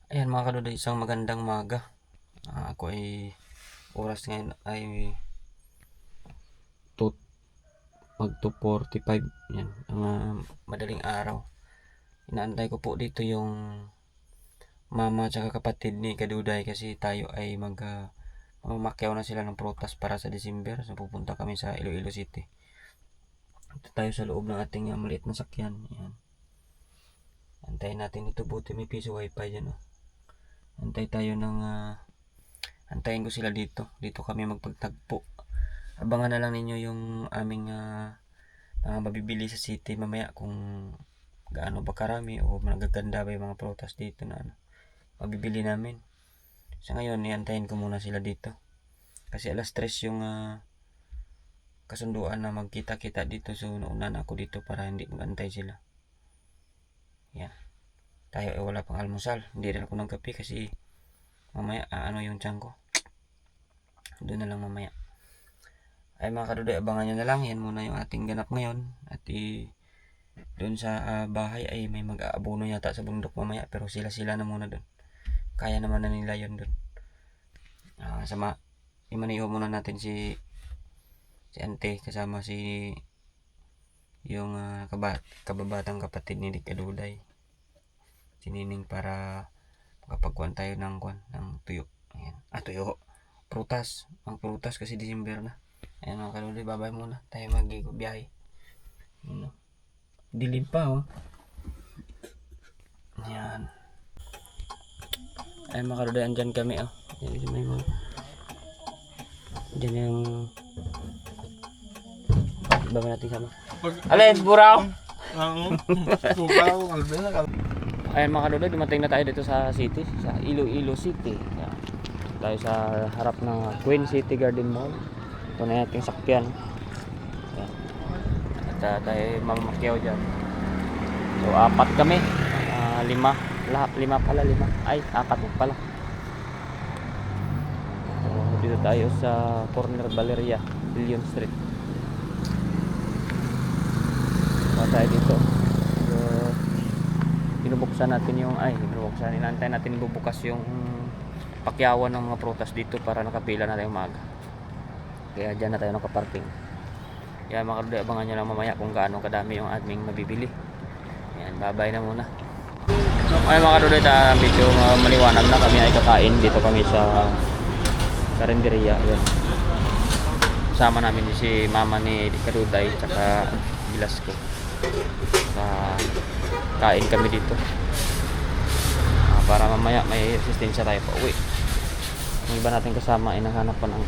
Ayan mga kaduday, isang magandang umaga. Ako ay oras ngayon ay 2, mag 2:45. Yan, ang madaling araw. Inaantay ko po dito yung mama at kapatid ni Kaduday kasi tayo ay mamakyaw na sila ng prutas para sa December. So pupunta kami sa Iloilo City. Ito tayo sa loob ng ating maliit na sakyan. Yan. Antayin natin dito, buti may piso wifi dyan. Antayin ko sila dito. Dito kami magpagtagpo. Abangan na lang ninyo yung aming mga mabibili sa city mamaya kung gaano ba karami o magaganda ba yung mga prutas dito na mabibili namin. Sa ngayon, iantayin ko muna sila dito. Kasi alas 3 yung kasunduan na magkita-kita dito. So, nauna na ako dito para hindi mag-antay sila. Yan. Tayo ay wala pang almusal. Hindi rin ako ng kape kasi mamaya yung tiyan ko. Doon na lang mamaya. Ay mga kaduday, abangan nyo na lang. Yan muna yung ating ganap ngayon. At doon sa bahay ay may mag-aabono yata sa bundok mamaya. Pero sila na muna doon. Kaya naman na nila yun doon. Imaniho muna natin si Ante kasama si yung kababatang kapatid ni Kaduday. Si Nining para makapagkuhan tayo ng tuyo. Ayan. Tuyo. Prutas. Ang prutas kasi December na. Ayan mga kaluloy, babay muna. Tayo mag-biyahe. Dilim pa oh. Ayan. Ayan mga kaluloy, andyan kami oh. Diyan yung baba natin sama. Alin, buraw! Ayan mga kaluloy, dumating na tayo dito sa city. Sa Iloilo City. Ayan. Tayo sa harap ng Queen City Garden Mall. Ito na yung ating sakyan. Ayan. At tayo mamamakyaw dyan. So 4 kami. 5. Lahat 5 pala. 5. Ay 4 pala. So dito tayo sa corner Valeria, Billion Street. So tayo dito. So binubuksan natin inantay natin bubukas yung pakyawan ng mga prutas dito para nakapila na tayong umaga. Kaya dyan na tayo nakaparking. Kaya mga kaluloy, abangan nyo lang mamaya kung gaano kadami yung aming mabibili. Ayan, babay na muna. Ay mga kaluloy, medyo maliwanag na. Kami ay kakain. Dito kami sa karinderya. Ayan. Kasama namin si mama ni Kaduday tsaka Bilasco. Kain kami dito. Para mamaya may resistensya tayo pa uwi. Yung iba natin kasama ay naghanap pa ng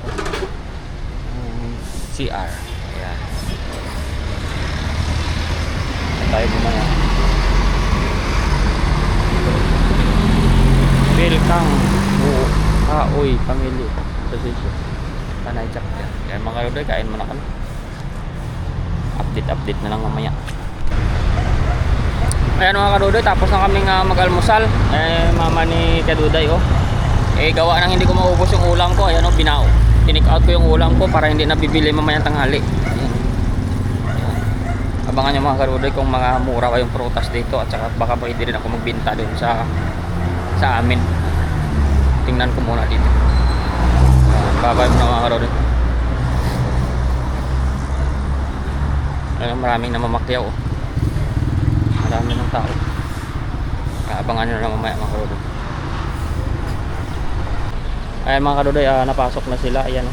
CR. Ayan. Tayo mamaya. Welcome Kaoy Family Association. Tanay chapter. Kaya mga kaluloy, kain muna kami. Update na lang mamaya. Ayan mga kaduday, tapos na kaming mag-almusal. Mama ni Kaduday gawa nang hindi ko maubos yung ulam ko. Ayan tinik out ko yung ulam ko para hindi nabibili mamayang tanghali. Ayan. Abangan nyo mga kaduday kung mga mura pa yung prutas dito. At saka baka pwede rin ako magbinta dun sa amin. Tingnan ko muna dito. Babay mo na mga kaduday. Ayan, maraming namamakyaw marami ng tao. Abangan nyo na mamaya mga kaduday. Ayan mga kaduday, napasok na sila. Ayan,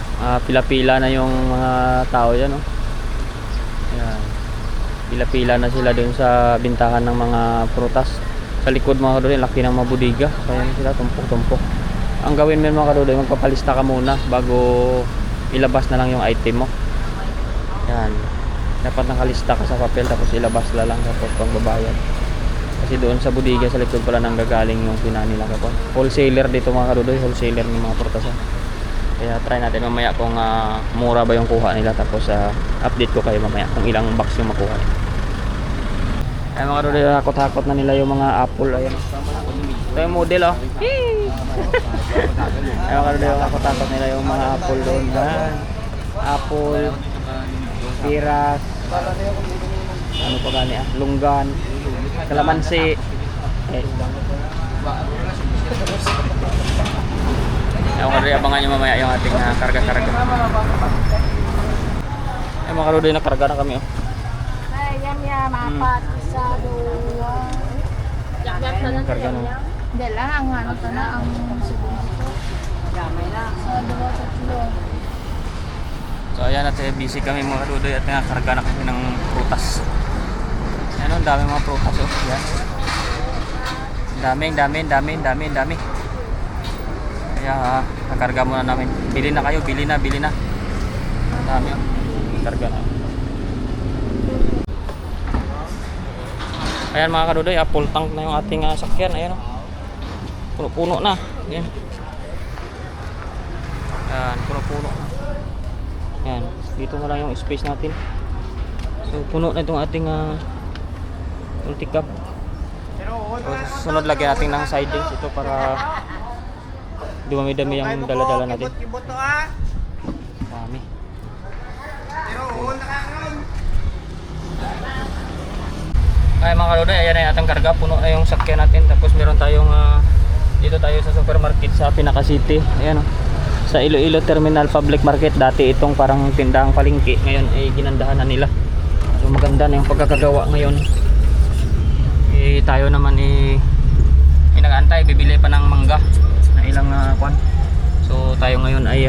pila-pila na yung mga tao yan. Ayan, pila-pila na sila dun sa bintahan ng mga prutas. Sa likod mga kaduday, laki ng mga budiga. Ayan sila, tumpok-tumpok. Ang gawin mo mga kaduday, magpapalista ka muna bago ilabas na lang yung item mo. Ayan, dapat nakalista ka sa papel tapos ilabas na lang tapos pangbabayad. Kasi doon sa budiga sa likod pala nang gagaling yung pinanila kapon. Wholesaler dito mga kadudoy, wholesaler ng mga prutasan. Kaya try natin mamaya kung mura ba yung kuha nila tapos update ko kayo mamaya kung ilang box yung makuha. Ay mga kadudoy, hakot-hakot na nila yung mga apple. Ayan. Ito yung model Ay mga kadudoy, hakot-hakot nila yung mga apple doon. Apple, piras, ano pa gani lunggan, kalamansi. Ayaw ka rin, abangan nyo mamaya yung ating karga-karga. Ay mga kaludoy, nakarga na kami oh. Yam, apat, isa, dua. Karga na. Dala, ang ano to na, ang segundo. Sa dua, tatlo. So ayan, at busy kami mga kaludoy at nakarga na kami ng prutas. Ayan, ang dami mga prutas oh. Yan. Dami. Kaya nakarga muna namin. Bili na kayo, bili na. Ang dami oh. Nakarga na. Ayan mga kadudoy, full tank na yung ating sakyan. Ayan oh. Puno-puno na. Ayan. Ayan, puno-puno na. Ayan, dito na lang yung space natin. So puno na itong ating multi-cab. So, sunod lagyan natin ng sidings ito para dumami-dami yung dala-dala natin. Dami. Ay mga kaludoy, ayan na yung ating karga. Puno na yung sakyan natin. Tapos meron tayong dito tayo sa supermarket sa Pinaka City. Ayan o. Sa Iloilo Terminal Public Market. Dati itong parang tindahang palengke. Ngayon ay ginandahan na nila. So maganda na yung pagkakagawa ngayon. Tayo naman nag-aantay, bibili pa ng mangga na ilang kwan. So tayo ngayon ay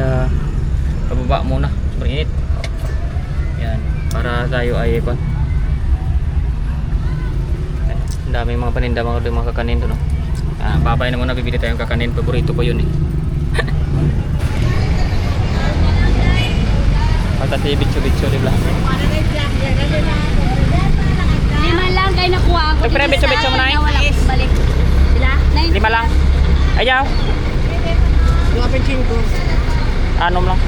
pababa muna, super init. Yan, para tayo ay kwan. Ang daming mga paninda, mga kakanin doon, no? Babay na muna, bibili tayong kakanin, paborito ko yun eh. Pagkati bitso-bitso, diba? Lima lang kayo nakuha ako. Pero bitso-bitso mo na eh. Balik. Sila? 5 lang. Ayaw. 2.5. Anom lang.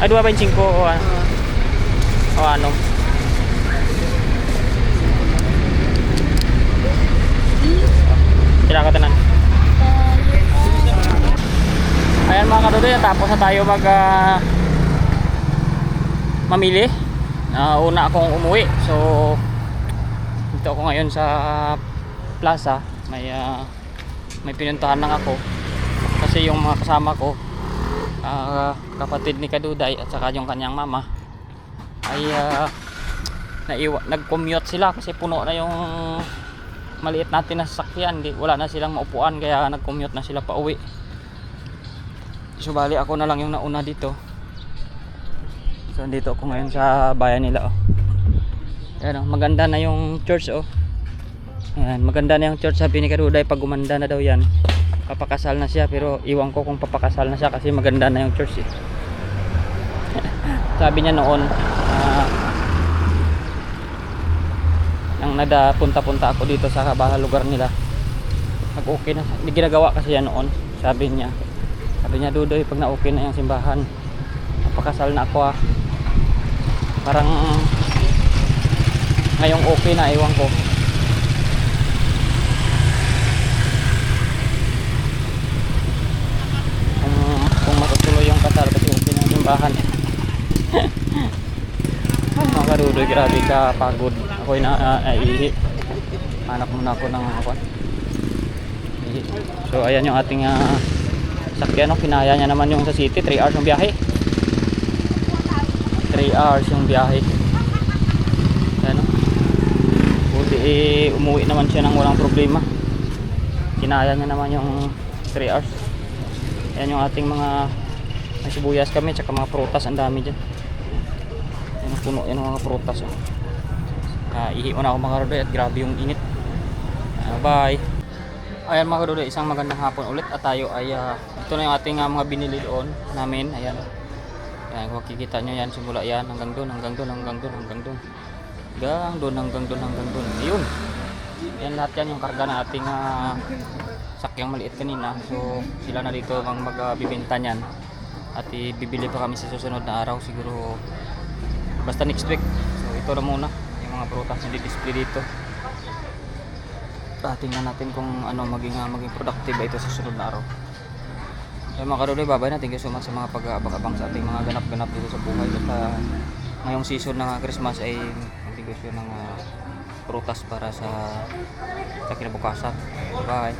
Ay, 2.5 o ano? O anom. Sila ka tanan. Ayan mga kadudoy, tapos na tayo mamili. Una akong umuwi. So dito ako ngayon sa plaza. May pinuntahan lang ako. Kasi yung mga kasama ko, kapatid ni Kaduday at saka yung kanyang mama ay nag-commute sila kasi puno na yung maliit natin na sasakyan. Wala na silang maupuan kaya nag-commute na sila pa uwi. So bali ako na lang yung nauna dito. So dito ako ngayon sa bayan nila oh. Ayan oh, maganda na yung church oh. Ayan, maganda na yung church, sabi ni Kaduday pag gumanda na daw yan papakasal na siya, pero iwan ko kung papakasal na siya kasi maganda na yung church eh. Sabi niya noon nang punta-punta ako dito sa lugar nila, nag-okay na, hindi ginagawa kasi yan noon. Sabi niya Dudoy, pag na-okay na yung simbahan papakasal na ako parang ngayong okay na, iwan ko. Kung matutuloy yung kasal kasi okay na yung simbahan. Mga kadudoy, grabe ka pagod. Ako'y naihi. Hanap muna ako ng ihi. So ayan yung ating sakyan, kinaya niya naman yung sa city. 3 hours yung biyahe. 3 hours yung biyahe. Ayan o. Buti umuwi naman siya nang walang problema. Kinaya niya naman yung 3 hours. Ayan yung ating mga sibuyas kami, tsaka mga prutas, ang dami dyan. Ayan, puno yan ng mga prutas oh. Ihi na ako mga kadudoy at grabe yung init. Bye. Ayan mga kadudoy, isang magandang hapon ulit at tayo ay ito na yung ating mga binili doon namin. Ayan. Ayan, kung makikita nyo yan, simula yan hanggang doon. Ayun. Ayan, lahat yan yung karga na ating sakyang maliit kanina. So sila na dito ang magbibenta niyan. At bibili pa kami sa susunod na araw, siguro basta next week. So ito na muna yung mga prutas na di-display dito. Tingnan natin kung ano maging productive ito sa susunod na araw. So mga kadudoy, babay na. Thank you so much sa mga pag-abang sa ating mga ganap-ganap dito sa buhay. At ngayong season ng Christmas ay magtigosyo ng prutas para sa kinabukasan. Bye.